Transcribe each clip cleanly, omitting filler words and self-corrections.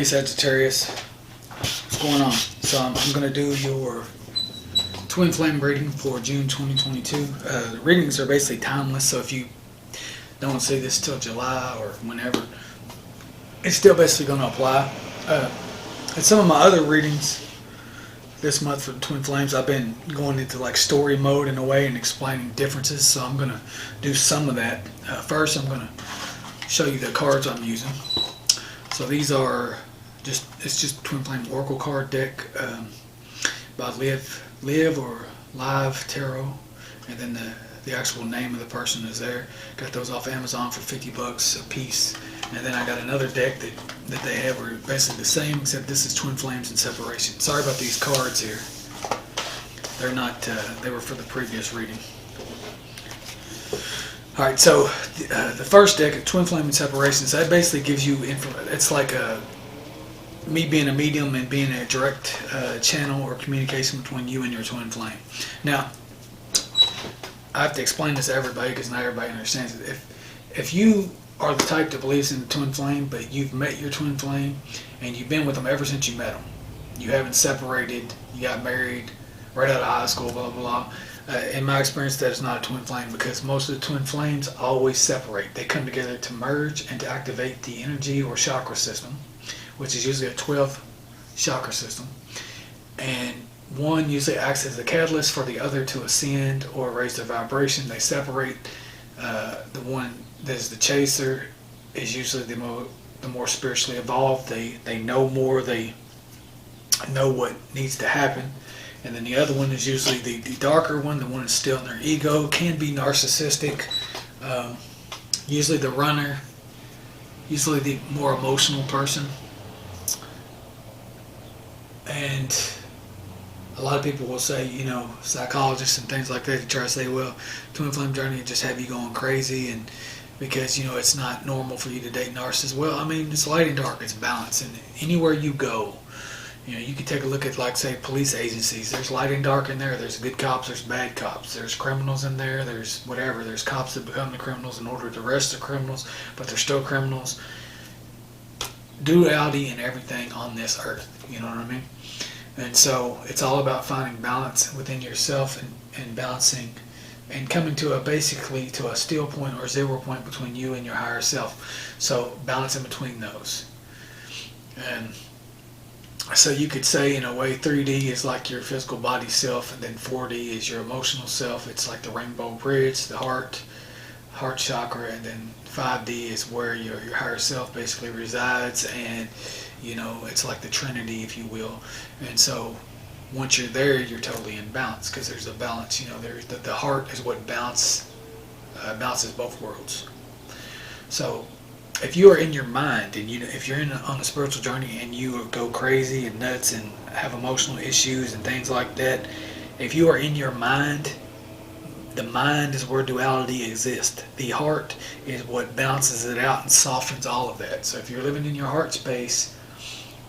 Sagittarius, what's going on? So I'm going to do your twin flame reading for June 2022. The readings are basically timeless, so if you don't see this till July or whenever, it's still basically going to apply. And some of my other readings this month for the twin flames, I've been going into like story mode in a way and explaining differences, so I'm going to do some of that. First, I'm going to show you the cards I'm using. So these are it's just Twin Flame Oracle card deck by Live or Live Tarot, and then the actual name of the person is there. Got those off Amazon for $50 a piece. And then I got another deck that they have are basically the same, except this is Twin Flames and Separation. Sorry about these cards here. They're not, they were for the previous reading. Alright, so the first deck, Twin Flame and Separation, so that basically gives you information. It's like me being a medium and being a direct channel or communication between you and your twin flame. Now, I have to explain this to everybody because not everybody understands it. If you are the type that believes in the twin flame, but you've met your twin flame and you've been with them ever since you met them, you haven't separated, you got married right out of high school, blah, blah, blah. In my experience, that is not a twin flame because most of the twin flames always separate. They come together to merge and to activate the energy or chakra system, which is usually a 12th chakra system. And one usually acts as a catalyst for the other to ascend or raise their vibration. They separate. The one that is the chaser is usually the more spiritually evolved. They know more. They know what needs to happen. And then the other one is usually the darker one, the one that's still in their ego, can be narcissistic, usually the runner, usually the more emotional person. And a lot of people will say, you know, psychologists and things like that, they try to say, well, twin flame journey will just have you going crazy, and because, you know, it's not normal for you to date narcissists. Well, I mean, it's light and dark, it's balance, and anywhere you go, you know, you can take a look at, like, say, police agencies. There's light and dark in there. There's good cops. There's bad cops. There's criminals in there. There's whatever. There's cops that become the criminals in order to arrest the criminals, but they're still criminals. Duality in everything on this earth. You know what I mean? And so it's all about finding balance within yourself and balancing and coming to basically to a still point or 0 point between you and your higher self. So balance in between those. And so you could say, in a way, 3D is like your physical body self, and then 4D is your emotional self. It's like the rainbow bridge, the heart chakra, and then 5D is where your higher self basically resides, and, you know, it's like the Trinity, if you will. And so once you're there, you're totally in balance, because there's a balance, you know, the heart is what balances both worlds. So if you are in your mind, and if you're on a spiritual journey and you go crazy and nuts and have emotional issues and things like that, if you are in your mind, the mind is where duality exists. The heart is what balances it out and softens all of that. So if you're living in your heart space,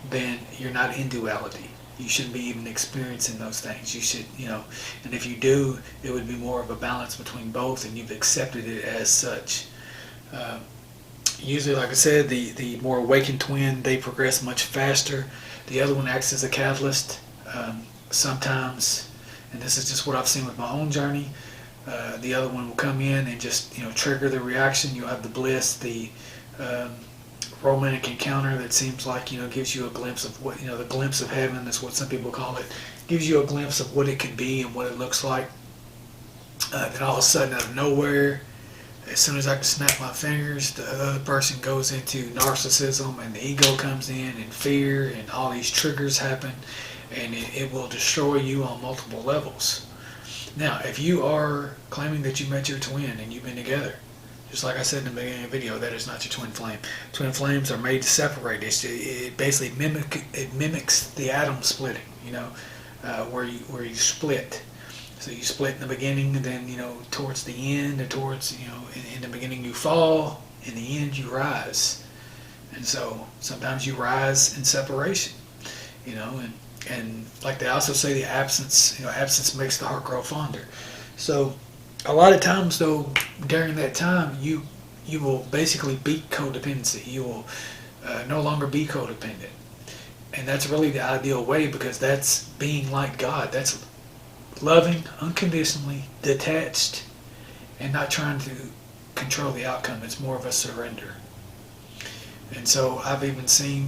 then you're not in duality. You shouldn't be even experiencing those things. You should, you know, and if you do, it would be more of a balance between both, and you've accepted it as such. Usually, like I said, the more awakened twin, they progress much faster. The other one acts as a catalyst. Sometimes, and this is just what I've seen with my own journey, the other one will come in and just, you know, trigger the reaction. You'll have the bliss, the romantic encounter that seems like, you know, gives you a glimpse of what, you know, the glimpse of heaven, that's what some people call it. Gives you a glimpse of what it can be and what it looks like. Then all of a sudden, out of nowhere, as soon as I can snap my fingers, the other person goes into narcissism, and the ego comes in, and fear, and all these triggers happen, and it will destroy you on multiple levels. Now, if you are claiming that you met your twin and you've been together, just like I said in the beginning of the video, that is not your twin flame. Twin flames are made to separate. It basically mimics the atom splitting, you know, where you split. So you split in the beginning, and then, you know, towards the end, or towards, you know, in the beginning you fall, in the end you rise. And so sometimes you rise in separation, you know, and like they also say, the absence, you know, absence makes the heart grow fonder. So a lot of times, though, during that time, you will basically beat codependency. You will no longer be codependent. And that's really the ideal way, because that's being like God. That's loving unconditionally, detached, and not trying to control the outcome. It's more of a surrender. And so I've even seen,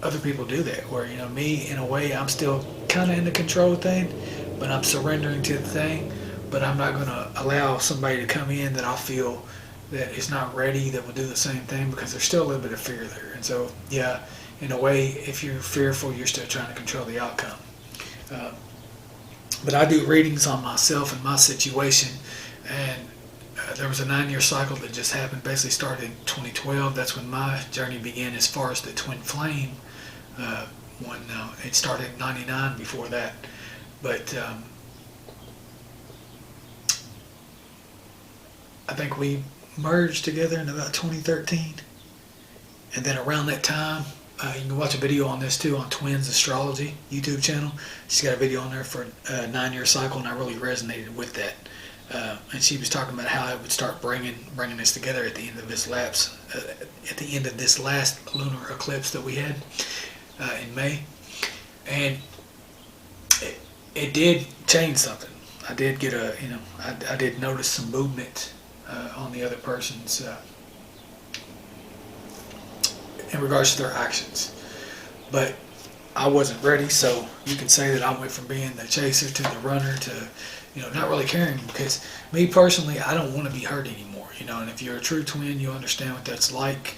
other people do that, where, me, in a way, I'm still kind of in the control thing, but I'm surrendering to the thing, but I'm not going to allow somebody to come in that I feel that is not ready, that will do the same thing, because there's still a little bit of fear there. And so, yeah, in a way, if you're fearful, you're still trying to control the outcome. But I do readings on myself and my situation, and there was a 9-year cycle that just happened, basically started in 2012. That's when my journey began as far as the twin flame one. It started in 99 before that. But I think we merged together in about 2013. And then around that time, you can watch a video on this too on Twins Astrology YouTube channel. She's got a video on there for a 9-year cycle, and I really resonated with that. And she was talking about how it would start bringing us together at the end of this lapse, at the end of this last lunar eclipse that we had in May. And it did change something. I did get I did notice some movement on the other person's in regards to their actions. But I wasn't ready, so you can say that I went from being the chaser to the runner to, not really caring, because me personally, I don't want to be hurt anymore, and if you're a true twin, you understand what that's like.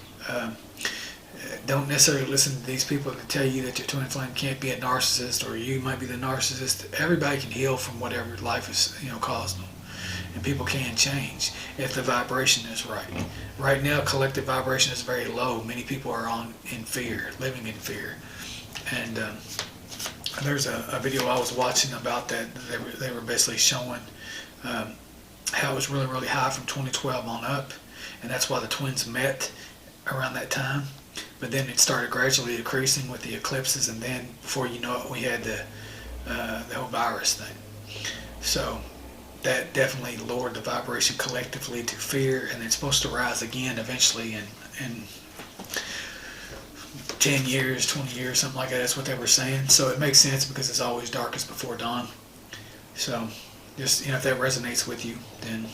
Don't necessarily listen to these people that tell you that your twin flame can't be a narcissist, or you might be the narcissist. Everybody can heal from whatever life has, caused them. And people can change if the vibration is right. Right now, collective vibration is very low. Many people are in fear, living in fear. And there's a video I was watching about that. They were basically showing how it was really, really high from 2012 on up. And that's why the twins met around that time. But then it started gradually decreasing with the eclipses. And then before you know it, we had the whole virus thing. So that definitely lowered the vibration collectively to fear, and it's supposed to rise again eventually in 10 years, 20 years, something like that. That's what they were saying. So it makes sense, because it's always darkest before dawn. So just, if that resonates with you, then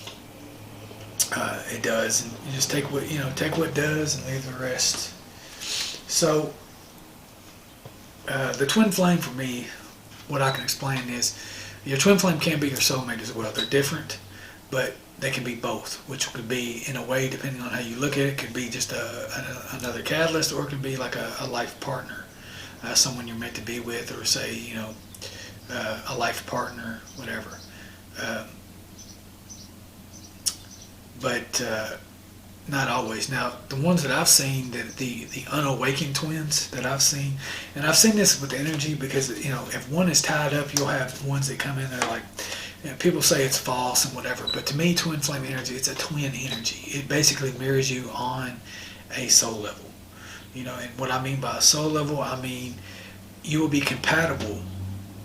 it does. And you just take what does and leave the rest. So the twin flame, for me, what I can explain is, your twin flame can be your soulmate as well. They're different, but they can be both, which could be, in a way, depending on how you look at it, could be just another catalyst, or it could be like a life partner, someone you're meant to be with, or say, a life partner, whatever. But not always. Now, the ones that I've seen, the unawakened twins that I've seen, and I've seen this with energy, because, if one is tied up, you'll have ones that come in there like, people say it's false and whatever, but to me, twin flame energy, it's a twin energy. It basically mirrors you on a soul level. And what I mean by a soul level, I mean you will be compatible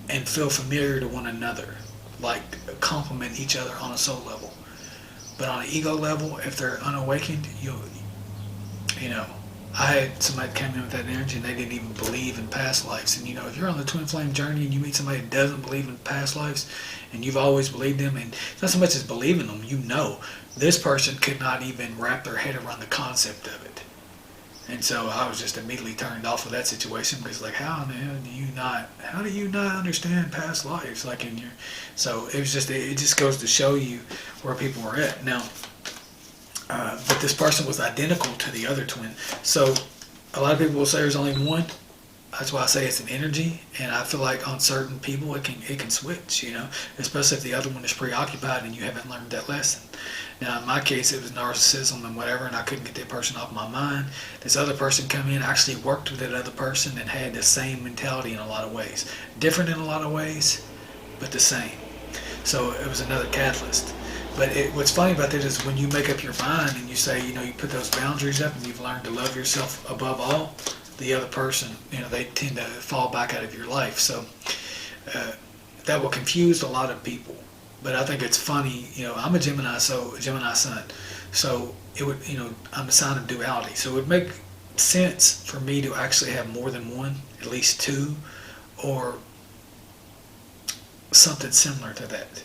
and feel familiar to one another, like complement each other on a soul level. But on an ego level, if they're unawakened, I had somebody that came in with that energy, and they didn't even believe in past lives. And if you're on the twin flame journey and you meet somebody that doesn't believe in past lives, and you've always believed them, and it's not so much as believing them, this person could not even wrap their head around the concept of it. And so I was just immediately turned off of that situation, because how the hell do you not understand past lives? So it just goes to show you where people are at. Now, but this person was identical to the other twin. So a lot of people will say there's only one. That's why I say it's an energy, and I feel like on certain people it can switch, especially if the other one is preoccupied and you haven't learned that lesson. Now, in my case, it was narcissism and whatever, and I couldn't get that person off my mind. This other person come in, actually worked with that other person, and had the same mentality in a lot of ways. Different in a lot of ways, but the same. So it was another catalyst. But what's funny about that is when you make up your mind and you say, you put those boundaries up and you've learned to love yourself above all, the other person, they tend to fall back out of your life. So that will confuse a lot of people. But I think it's funny, I'm a Gemini, so Gemini sun. So it would, I'm a sign of duality. So it would make sense for me to actually have more than one, at least two, or something similar to that.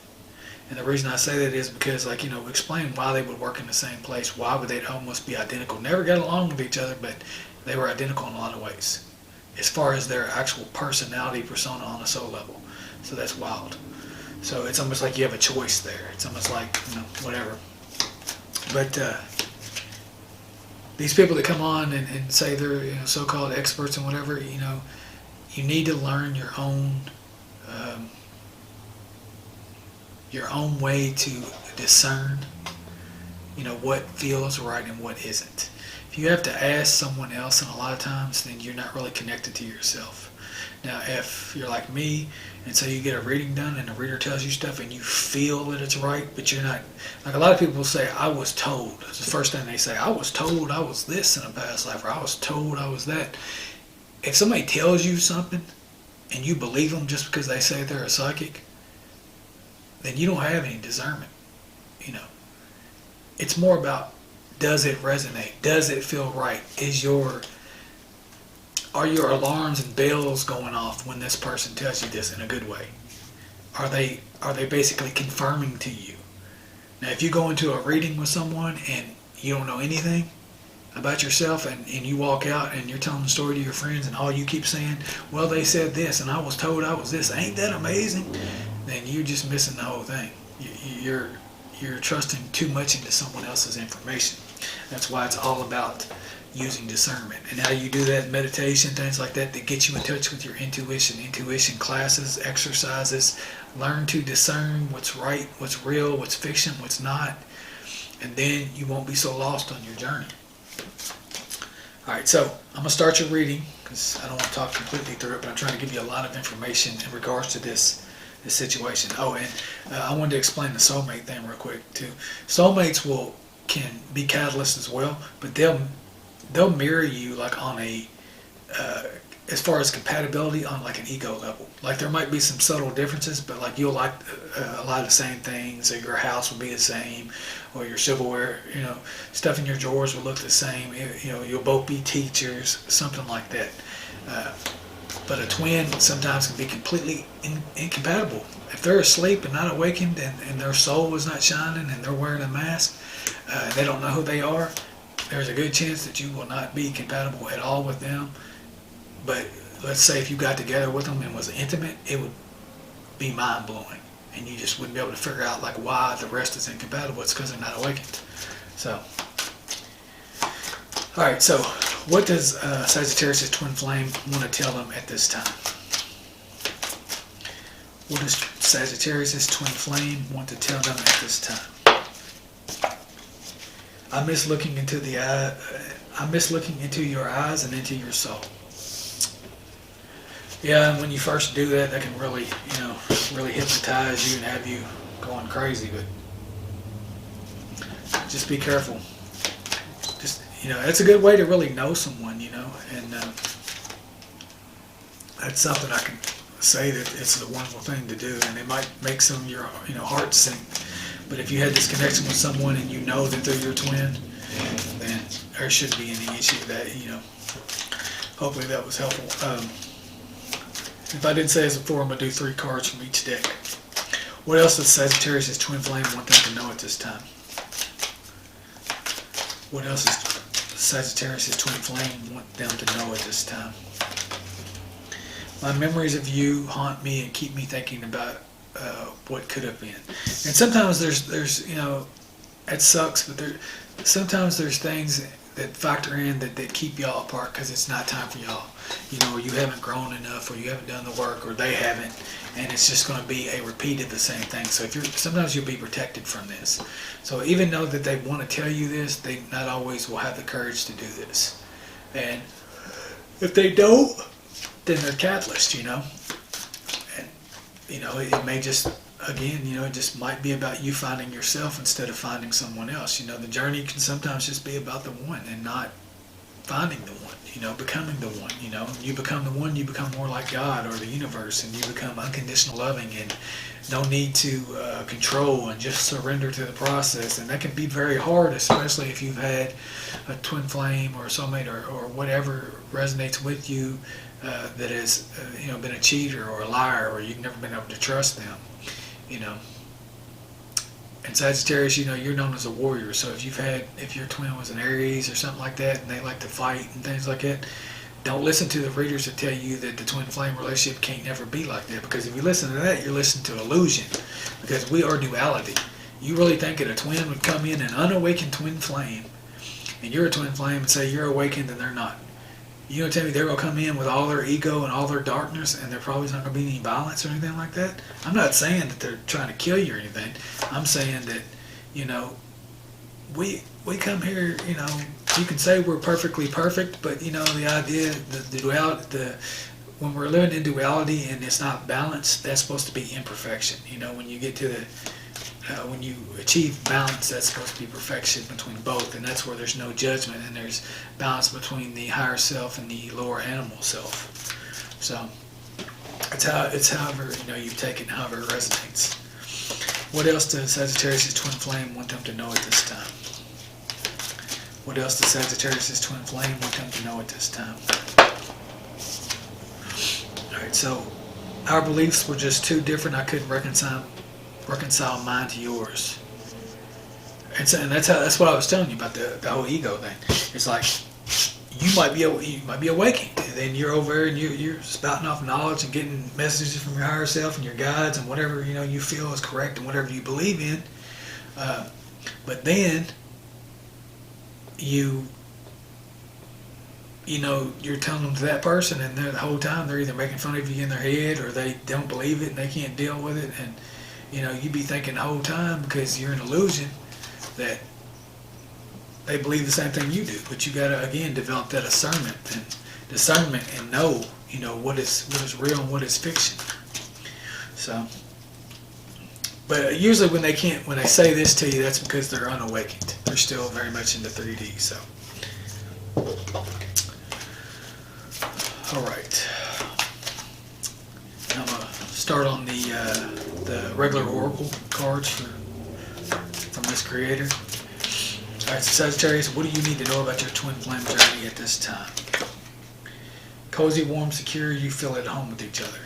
And the reason I say that is because, like, explain why they would work in the same place. Why would they almost be identical? Never got along with each other, but they were identical in a lot of ways, as far as their actual personality persona on a soul level. So that's wild. So it's almost like you have a choice there. It's almost like, whatever. But these people that come on and say they're so-called experts and whatever, you need to learn your own way to discern, what feels right and what isn't. If you have to ask someone else, and a lot of times, then you're not really connected to yourself. Now, if you're like me, and so you get a reading done, and the reader tells you stuff, and you feel that it's right, but you're not, like a lot of people will say, I was told. That's the first thing they say. I was told I was this in a past life, or I was told I was that. If somebody tells you something, and you believe them just because they say they're a psychic, then you don't have any discernment. It's more about, does it resonate? Does it feel right? Are your alarms and bells going off when this person tells you this in a good way? Are they basically confirming to you? Now, if you go into a reading with someone and you don't know anything about yourself, and you walk out and you're telling the story to your friends, and all you keep saying, well, they said this, and I was told I was this, ain't that amazing? Then you're just missing the whole thing. You're trusting too much into someone else's information. That's why it's all about using discernment. And how you do that, meditation, things like that get you in touch with your intuition classes, exercises. Learn to discern what's right, what's real, what's fiction, what's not. And then you won't be so lost on your journey. Alright, so I'm going to start your reading, because I don't want to talk completely through it, but I'm trying to give you a lot of information in regards to this situation. Oh, and I wanted to explain the soulmate thing real quick too. Soulmates can be catalysts as well, but they'll mirror you, like on a as far as compatibility, on like an ego level. Like there might be some subtle differences, but like you'll like a lot of the same things, or your house will be the same, or your silverware, stuff in your drawers will look the same. You'll both be teachers, something like that. But a twin sometimes can be completely incompatible. If they're asleep and not awakened, and their soul is not shining, and they're wearing a mask, they don't know who they are, there's a good chance that you will not be compatible at all with them. But let's say if you got together with them and was intimate, it would be mind-blowing. And you just wouldn't be able to figure out like why the rest is incompatible. It's because they're not awakened. So, alright, so what does Sagittarius' twin flame want to tell them at this time? What does Sagittarius' twin flame want to tell them at this time? I miss looking into your eyes and into your soul. Yeah, and when you first do that, that can really, really hypnotize you and have you going crazy. But just be careful. Just, it's a good way to really know someone, and that's something I can say that it's a wonderful thing to do, and it might make some of your, heart sink. But if you had this connection with someone and you know that they're your twin, then there shouldn't be any issue with that, Hopefully that was helpful. If I didn't say this before, I'm going to do 3 cards from each deck. What else does Sagittarius' twin flame want them to know at this time? What else does Sagittarius' twin flame want them to know at this time? My memories of you haunt me and keep me thinking about what could have been. And sometimes there's it sucks, but sometimes there's things that factor in that keep y'all apart because it's not time for y'all. You haven't grown enough, or you haven't done the work, or they haven't, and it's just going to be a repeat of the same thing. So sometimes you'll be protected from this. So even though that they want to tell you this, they not always will have the courage to do this. And if they don't, then they're catalysts, And it may just, again, it just might be about you finding yourself instead of finding someone else. The journey can sometimes just be about the one and not finding the one. becoming the one. You become the one, you become more like God or the universe, and you become unconditional loving and no need to control, and just surrender to the process. And that can be very hard, especially if you've had a twin flame or a soulmate or whatever resonates with you that has been a cheater or a liar, or you've never been able to trust them. And Sagittarius, you're known as a warrior. So if your twin was an Aries or something like that, and they like to fight and things like that, don't listen to the readers that tell you that the twin flame relationship can't never be like that. Because if you listen to that, you're listening to illusion. Because we are duality. You really think that a twin would come in, an unawakened twin flame, and you're a twin flame, and say you're awakened and they're not? You gonna tell me they're gonna come in with all their ego and all their darkness, and there probably not gonna be any violence or anything like that? I'm not saying that they're trying to kill you or anything. I'm saying that, we come here, you can say we're perfectly perfect, but the idea, the duality, when we're living in duality and it's not balanced, that's supposed to be imperfection. When you get to when you achieve balance, that's supposed to be perfection between both, and that's where there's no judgment, and there's balance between the higher self and the lower animal self. So it's however you take it, however it resonates. What else does Sagittarius' twin flame want them to know at this time? What else does Sagittarius' twin flame want them to know at this time? All right, so our beliefs were just too different. I couldn't reconcile mine to yours. And that's what I was telling you about the whole ego thing. It's like you might be awakened, and then you're over there and you're spouting off knowledge and getting messages from your higher self and your guides and whatever you feel is correct and whatever you believe in. But then you're telling them to that person, and the whole time they're either making fun of you in their head, or they don't believe it and they can't deal with it, and you be thinking the whole time, because you're an illusion, that they believe the same thing you do. But you gotta again develop that discernment and know what is real and what is fiction. So, but usually when they say this to you, that's because they're unawakened. They're still very much into 3D. So, all right. I'm gonna start on the regular oracle cards from this creator. All right, so Sagittarius, what do you need to know about your twin flame journey at this time? Cozy, warm, secure, you feel at home with each other.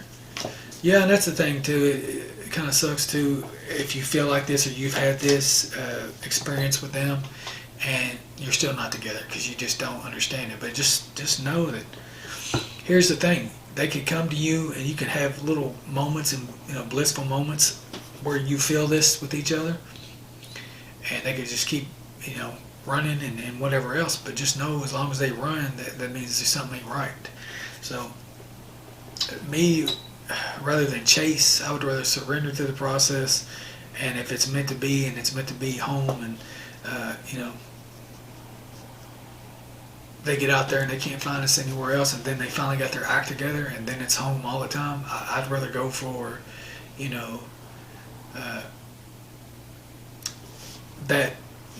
Yeah, and that's the thing too. It kind of sucks too if you feel like this, or you've had this experience with them and you're still not together because you just don't understand it. But just know that here's the thing: they could come to you and you can have little moments and blissful moments where you feel this with each other, and they could just keep running and whatever else. But just know, as long as they run, that means there's something ain't right. So me, rather than chase, I would rather surrender to the process. And if it's meant to be, and it's meant to be home, and they get out there and they can't find us anywhere else, and then they finally got their act together, and then it's home all the time, I'd rather go for that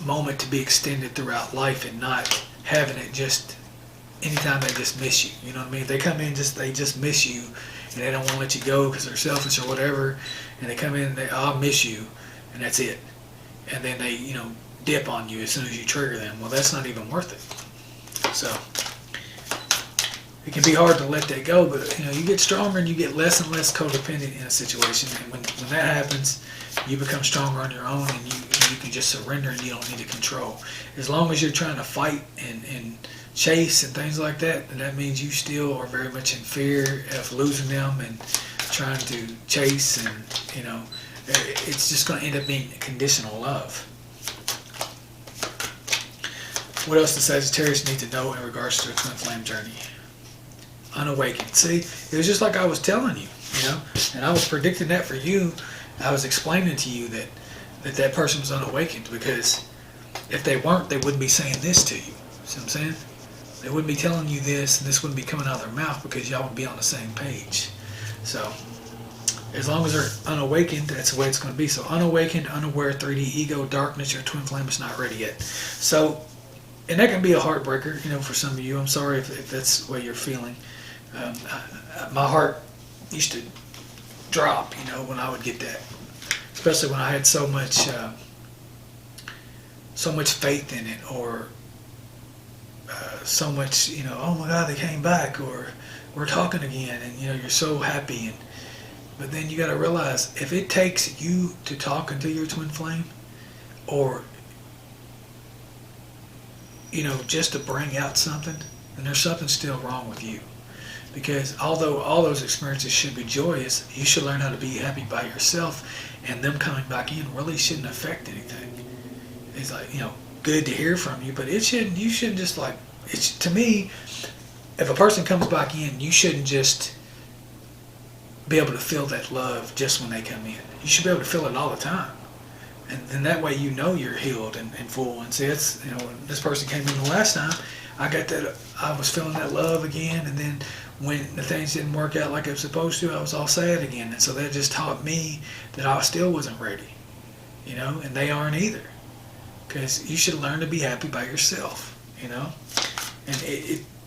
moment to be extended throughout life, and not having it just anytime they just miss you. You know what I mean? If they come in they just miss you, and they don't want to let you go because they're selfish or whatever, and they come in and I'll miss you, and that's it. And then they dip on you as soon as you trigger them. Well, that's not even worth it. So it can be hard to let that go, but you get stronger and you get less and less codependent in a situation, and when that happens, you become stronger on your own, and you can just surrender, and you don't need to control. As long as you're trying to fight and chase and things like that, and that means you still are very much in fear of losing them and trying to chase, and it's just going to end up being conditional love. What else does Sagittarius need to know in regards to a twin flame journey? Unawakened. See, it was just like I was telling you, and I was predicting that for you. I was explaining to you that person was unawakened, because if they weren't, they wouldn't be saying this to you. See what I'm saying? They wouldn't be telling you this, and this wouldn't be coming out of their mouth, because y'all would be on the same page. So, as long as they're unawakened, that's the way it's going to be. So, unawakened, unaware, 3D, ego, darkness, your twin flame is not ready yet. So, and that can be a heartbreaker, for some of you. I'm sorry if that's what you're feeling. My heart used to drop, when I would get that, especially when I had so much faith in it, or so much, oh my God, they came back, or we're talking again, and you're so happy. But then you got to realize, if it takes you to talk into your twin flame, or just to bring out something, then there's something still wrong with you. Because although all those experiences should be joyous, you should learn how to be happy by yourself, and them coming back in really shouldn't affect anything. It's like, good to hear from you, but you shouldn't just to me, if a person comes back in, you shouldn't just be able to feel that love just when they come in. You should be able to feel it all the time. And then that way you're healed and full. And see, it's, when this person came in the last time, I was feeling that love again, and then when the things didn't work out like it was supposed to, I was all sad again. And so that just taught me that I still wasn't ready, and they aren't either. Because you should learn to be happy by yourself, And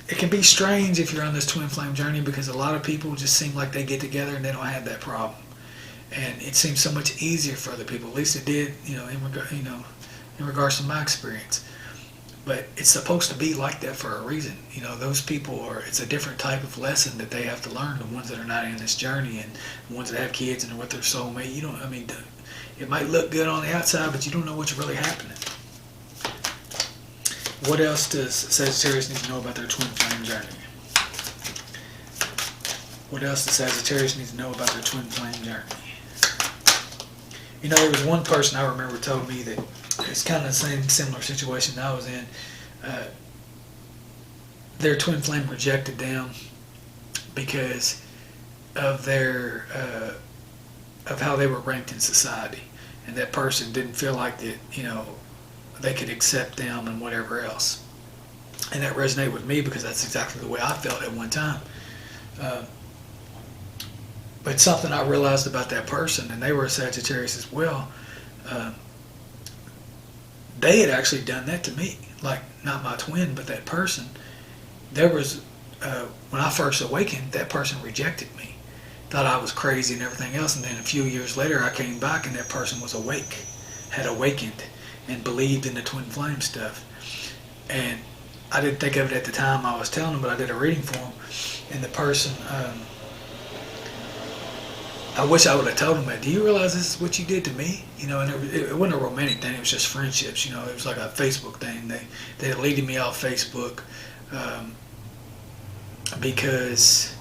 it can be strange if you're on this twin flame journey, because a lot of people just seem like they get together and they don't have that problem. And it seems so much easier for other people. At least it did, in regards to my experience. But it's supposed to be like that for a reason. Those people it's a different type of lesson that they have to learn, the ones that are not in this journey, and the ones that have kids and are with their soulmate. It might look good on the outside, but you don't know what's really happening. What else does Sagittarius need to know about their twin flame journey? What else does Sagittarius need to know about their twin flame journey? There was one person I remember told me that it's kind of the same similar situation I was in. Their twin flame rejected them because of their of how they were ranked in society, and that person didn't feel like that they could accept them and whatever else. And that resonated with me, because that's exactly the way I felt at one time. But something I realized about that person, and they were a Sagittarius as well, they had actually done that to me. Like, not my twin, but that person. There was, when I first awakened, that person rejected me. Thought I was crazy and everything else. And then a few years later, I came back and that person was awake, had awakened, and believed in the twin flame stuff. And I didn't think of it at the time I was telling them, but I did a reading for them. And the person, I wish I would have told them that. Do you realize this is what you did to me? And it wasn't a romantic thing. It was just friendships. It was like a Facebook thing. They deleted me off Facebook because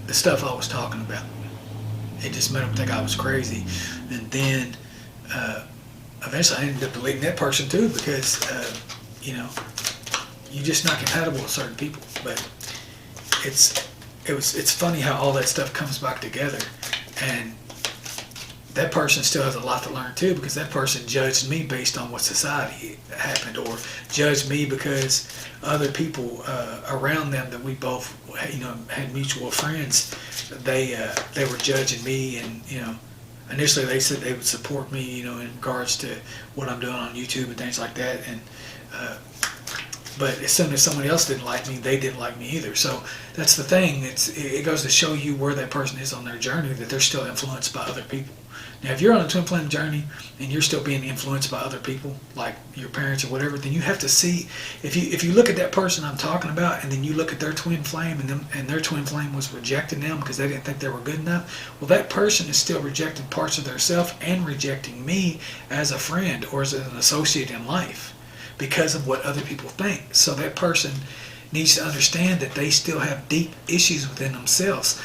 the stuff I was talking about. It just made them think I was crazy. And then eventually I ended up deleting that person too, because you're just not compatible with certain people. But it's funny how all that stuff comes back together, and that person still has a lot to learn too, because that person judged me based on what society happened, or judged me because other people around them that we both had mutual friends, they were judging me, and initially they said they would support me in regards to what I'm doing on YouTube and things like that, and but as soon as somebody else didn't like me, they didn't like me either. So that's the thing. It goes to show you where that person is on their journey, that they're still influenced by other people. Now, if you're on a twin flame journey and you're still being influenced by other people, like your parents or whatever, then you have to see, if you look at that person I'm talking about, and then you look at their twin flame, and their twin flame was rejecting them because they didn't think they were good enough, well, that person is still rejecting parts of their self and rejecting me as a friend or as an associate in life, because of what other people think. So that person needs to understand that they still have deep issues within themselves.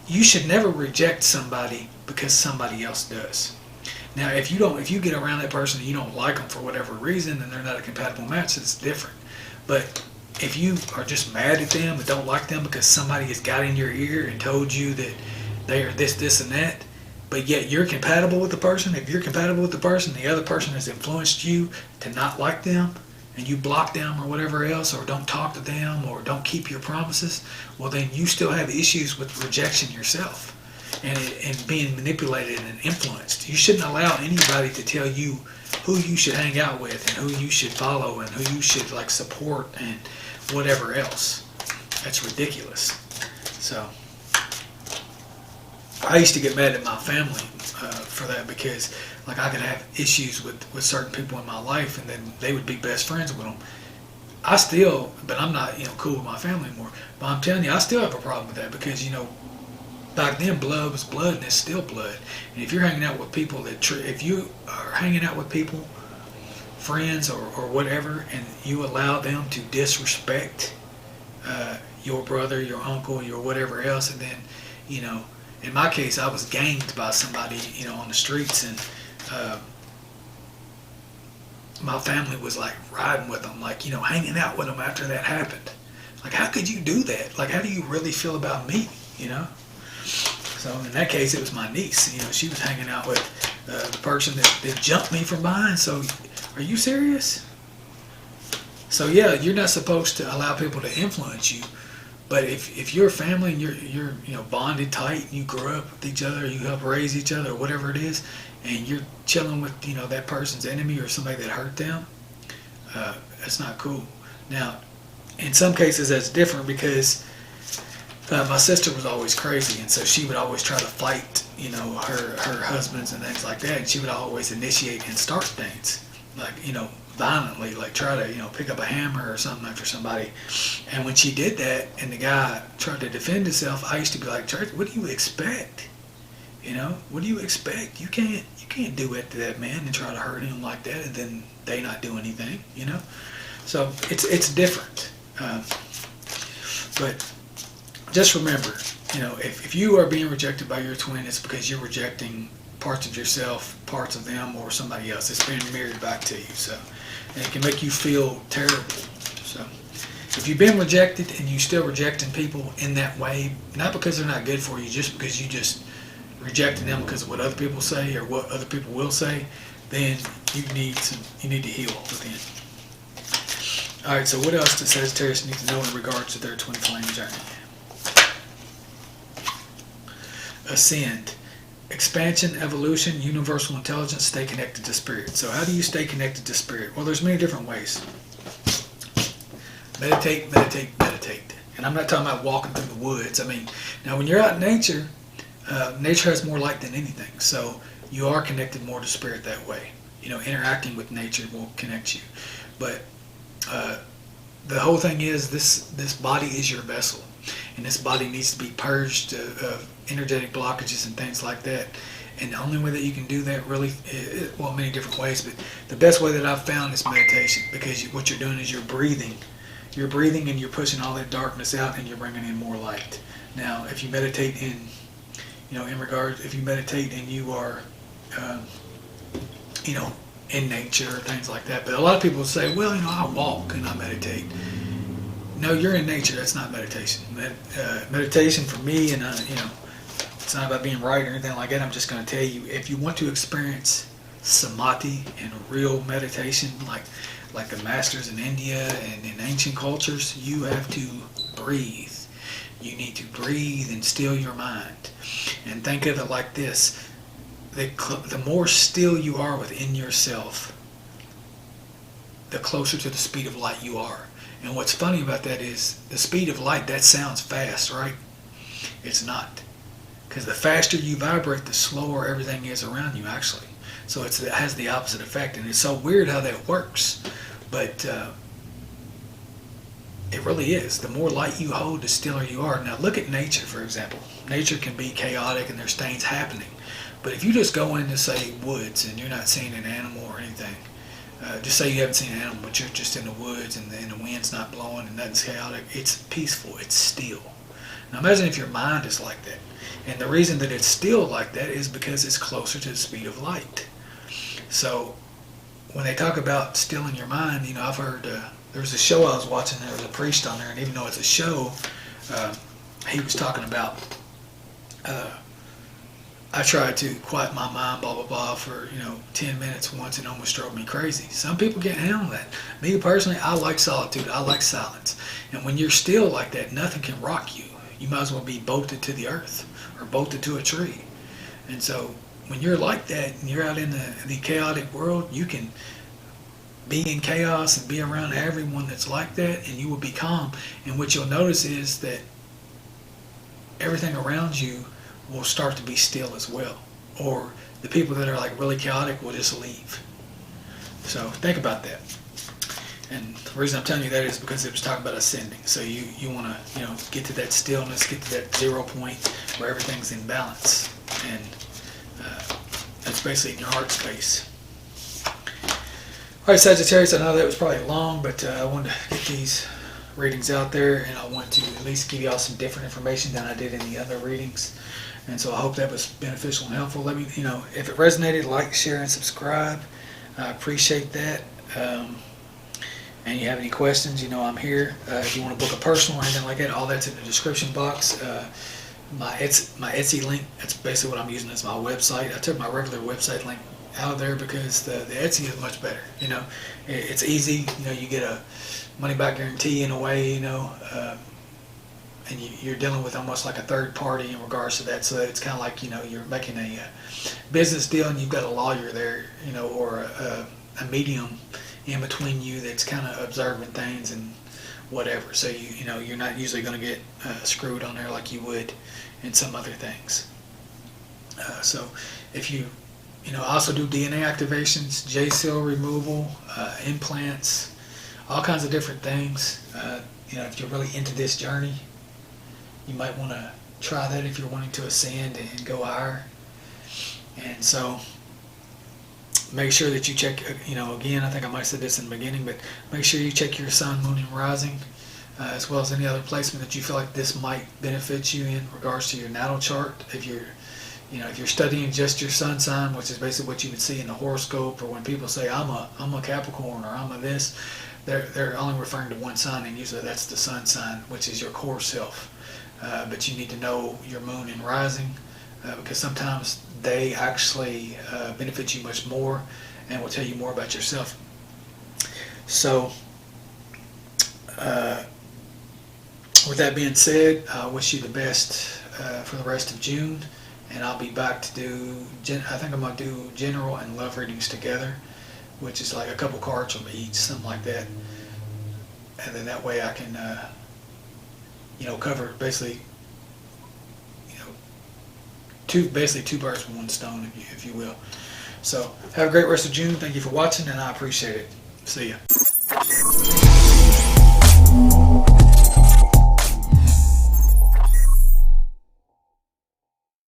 You should never reject somebody because somebody else does. Now, if you get around that person and you don't like them for whatever reason, and they're not a compatible match, it's different. But if you are just mad at them and don't like them because somebody has got in your ear and told you that they are this, and that, but yet you're compatible with the person, if you're compatible with the person, the other person has influenced you to not like them, and you block them or whatever else, or don't talk to them, or don't keep your promises, well, then you still have issues with rejection yourself and being manipulated and influenced. You shouldn't allow anybody to tell you who you should hang out with and who you should follow and who you should like support and whatever else. That's ridiculous. So I used to get mad at my family for that, because like I could have issues with certain people in my life, and then they would be best friends with them. I still, but I'm not, cool with my family anymore. But I'm telling you, I still have a problem with that, because, back then blood was blood and it's still blood. And if you're hanging out with people if you are hanging out with people, friends or whatever, and you allow them to disrespect your brother, your uncle, your whatever else, and then, in my case, I was ganged by somebody, on the streets, and my family was like riding with them, like, hanging out with them after that happened. Like, how could you do that? Like, how do you really feel about me, So in that case, it was my niece. She was hanging out with the person that jumped me from behind. So, are you serious? So yeah, you're not supposed to allow people to influence you. But if you're a family and you're bonded tight, and you grew up with each other, you help raise each other, or whatever it is, and you're chilling with that person's enemy or somebody that hurt them, that's not cool. Now, in some cases that's different, because my sister was always crazy, and so she would always try to fight, her husbands and things like that, and she would always initiate and start things, like, violently, like try to, pick up a hammer or something after somebody. And when she did that, and the guy tried to defend himself, I used to be like, Church, what do you expect? What do you expect? You can't do it to that man and try to hurt him like that, and then they not do anything, So it's different. But just remember, if you are being rejected by your twin, it's because you're rejecting parts of yourself, parts of them, or somebody else. It's being mirrored back to you. So, and it can make you feel terrible. So, if you've been rejected and you're still rejecting people in that way, not because they're not good for you, just because you just rejecting them because of what other people say or what other people will say, then you need to heal within. All right. So, what else does Sagittarius need to know in regards to their twin flame journey? Ascend. Expansion, evolution, universal intelligence, stay connected to spirit. So how do you stay connected to spirit? Well, there's many different ways. Meditate, meditate, meditate. And I'm not talking about walking through the woods. I mean, now when you're out in nature, nature has more light than anything. So you are connected more to spirit that way. Interacting with nature will connect you. But the whole thing is this body is your vessel. And this body needs to be purged of energetic blockages and things like that. And the only way that you can do that really, well, many different ways, but the best way that I've found is meditation, because what you're doing is you're breathing. You're breathing and you're pushing all that darkness out, and you're bringing in more light. Now, if you meditate if you meditate and you are, in nature or things like that. But a lot of people say, well, I walk and I meditate. No, you're in nature. That's not meditation. Meditation for me, and it's not about being right or anything like that. I'm just going to tell you, if you want to experience samadhi and real meditation, like the masters in India and in ancient cultures, you have to breathe. You need to breathe and still your mind. And think of it like this: the more still you are within yourself, the closer to the speed of light you are. And what's funny about that is the speed of light, that sounds fast, right? It's not. Because the faster you vibrate, the slower everything is around you, actually. So it has the opposite effect. And it's so weird how that works. But it really is. The more light you hold, the stiller you are. Now look at nature, for example. Nature can be chaotic and there's things happening. But if you just go into, say, woods and you're not seeing an animal or anything, just say you haven't seen an animal, but you're just in the woods and the wind's not blowing and nothing's chaotic. It's peaceful. It's still. Now imagine if your mind is like that. And the reason that it's still like that is because it's closer to the speed of light. So when they talk about stilling your mind, I've heard, there was a show I was watching, there was a priest on there, and even though it's a show, he was talking about, I tried to quiet my mind, blah, blah, blah, for, 10 minutes once, and almost drove me crazy. Some people can't handle that. Me personally, I like solitude. I like silence. And when you're still like that, nothing can rock you. You might as well be bolted to the earth or bolted to a tree. And so when you're like that and you're out in the chaotic world, you can be in chaos and be around everyone that's like that, and you will be calm. And what you'll notice is that everything around you will start to be still as well. Or the people that are like really chaotic will just leave. So think about that. And the reason I'm telling you that is because it was talking about ascending. So you want to get to that stillness, get to that 0 point where everything's in balance, and that's basically in your heart space. All right, Sagittarius. I know that was probably long, but I wanted to get these readings out there, and I want to at least give y'all some different information than I did in the other readings. And so I hope that was beneficial and helpful. Let me, if it resonated, like, share, and subscribe. I appreciate that. And you have any questions, I'm here. If you want to book a personal or anything like that, all that's in the description box. My Etsy link, that's basically what I'm using as my website. I took my regular website link out of there because the Etsy is much better. It's easy. You get a money back guarantee in a way, and you're dealing with almost like a third party in regards to that. So it's kind of like, you're making a business deal and you've got a lawyer there, or a medium in between you that's kind of observing things and whatever. So you're not usually going to get screwed on there like you would in some other things. So if you I also do DNA activations, J cell removal, implants, all kinds of different things. If you're really into this journey, you might want to try that if you're wanting to ascend and go higher. And so make sure that you check, again, I think I might have said this in the beginning, but make sure you check your sun, moon, and rising, as well as any other placement that you feel like this might benefit you in regards to your natal chart. If you're studying just your sun sign, which is basically what you would see in the horoscope, or when people say I'm a Capricorn or I'm a this, they're only referring to one sign, and usually that's the sun sign, which is your core self. But you need to know your moon and rising, because sometimes they actually benefit you much more and will tell you more about yourself. So with that being said, I wish you the best for the rest of June, and I'll be back to do, I think I'm going to do general and love readings together, which is like a couple cards from each, something like that. And then that way I can cover basically two birds with one stone, if you will. So have a great rest of June. Thank you for watching, and I appreciate it. See ya.